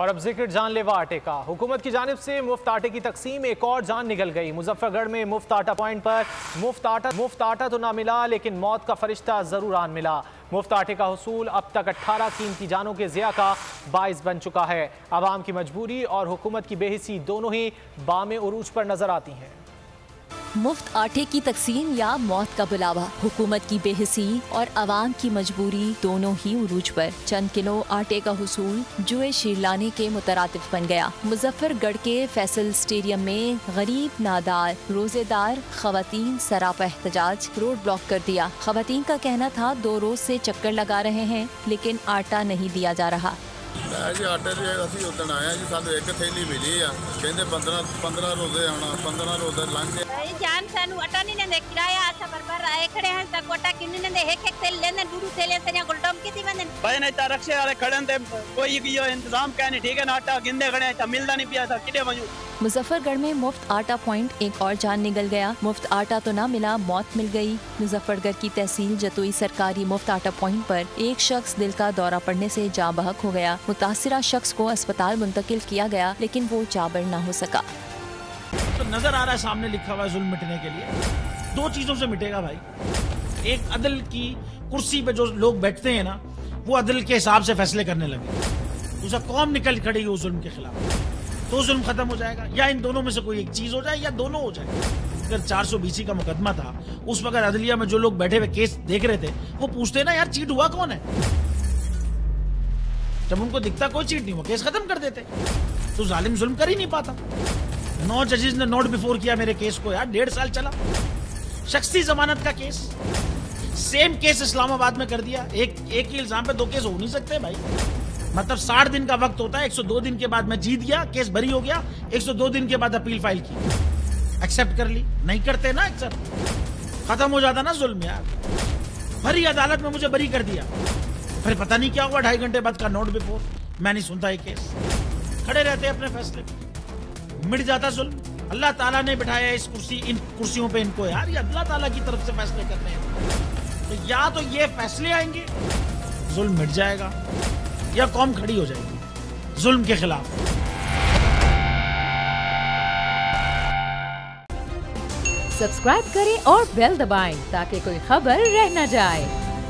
और अब जिक्र जानलेवा आटे का। हुकूमत की जानिब से मुफ्त आटे की तकसीम, एक और जान निकल गई। मुजफ्फरगढ़ में मुफ्त आटा पॉइंट पर मुफ्त आटा तो ना मिला, लेकिन मौत का फरिश्ता जरूर आन मिला। मुफ्त आटे का हुसूल अब तक 18 कीमती जानों के ज़िया का बाइस बन चुका है। आवाम की मजबूरी और हुकूमत की बेहिसी दोनों ही बामे उरूज पर नजर आती हैं। मुफ्त आटे की तकसीम या मौत का बुलावा, हुकूमत की बेहिसी और आवाम की मजबूरी दोनों ही उरूज पर। चंद किलो आटे का हुसूल जुए शीरलाने के मुतरातिफ बन गया। मुजफ्फरगढ़ के फैसल स्टेडियम में गरीब, नादार, रोजेदार खवातीन सरापा एहतजाज, रोड ब्लॉक कर दिया। खवातीन का कहना था 2 रोज से चक्कर लगा रहे हैं, लेकिन आटा नहीं दिया जा रहा। जी आटे की असं उदन आया जी, सानू एक थैली मिली आ, कहते 15 रोजे आना, 15 रोजे लंघ गए। जान सानू आटा नहीं देंदे, किराया आसा बरबर आए खड़े हैं तक आटा किन्ने देंदे, एक थैली लेंदे, दूर थैली से गुलटम की बंदे भाई नहीं ता रक्षे वाले खड़े थे, कोई यो इंतजाम क्या नहीं, ठीक है ना, आटा गिंदे खड़े ता मिलदा नहीं पिया था किडे वजू। मुजफ्फरगढ़ में मुफ्त आटा पॉइंट एक और जान निकल गया। मुफ्त आटा तो ना मिला, मौत मिल गई। मुजफ्फरगढ़ की तहसील जतोई सरकारी मुफ्त आटा पॉइंट पर एक शख्स दिल का दौरा पड़ने से जाँ बहक हो गया। मुतासिरा शख्स को अस्पताल मुंतकिल किया गया, लेकिन वो जाबर न हो सका। तो नजर आ रहा है सामने लिखा हुआ है जुल्म मिटने के लिए 2 चीजों से मिटेगा भाई। एक, अदल की कुर्सी पे जो लोग बैठते हैं ना, वो अदल के हिसाब से फैसले करने लगे। दूसरा, कौम निकल खड़ी उस जुल्म के खिलाफ, तो जुल्म खत्म हो जाएगा। या इन दोनों में से कोई एक चीज हो जाए या दोनों हो जाए। अगर 420 का मुकदमा था, उस वक्त अदलिया में जो लोग बैठे हुए केस देख रहे थे, वो पूछते ना यार चीट हुआ कौन है। जब उनको दिखता कोई चीट नहीं हुआ, केस खत्म कर देते। तो जालिम जुल्म कर ही नहीं पाता। 9 जजेस ने नोट बिफोर किया मेरे केस को यार, 1.5 साल चला। शख्सी जमानत का केस, सेम केस इस्लामाबाद में कर दिया। एक ही इल्जाम पे 2 केस हो नहीं सकते भाई। मतलब 60 दिन का वक्त होता है, 102 दिन के बाद मैं जीत गया, केस बरी हो गया, 102 दिन के बाद अपील फाइल की, एक्सेप्ट कर ली। नहीं करते ना एक्सेप्ट, खत्म हो जाता ना जुल्म यार। भरी अदालत में मुझे बरी कर दिया, फिर पता नहीं क्या हुआ, 2.5 घंटे बाद का नोट बिफोर, मैं नहीं सुनता ये केस। खड़े रहते अपने फैसले पे, मिट जाता जुल्म। अल्लाह ताला ने बिठाया इन कुर्सियों पे इनको यार, ये अल्लाह ताला की तरफ से फैसले करने हैं। तो या तो ये फैसले आएंगे, जुल्म मिट जाएगा, या कौम खड़ी हो जाएगी जुल्म के खिलाफ। सब्सक्राइब करें और बेल दबाएं ताकि कोई खबर रह न जाए।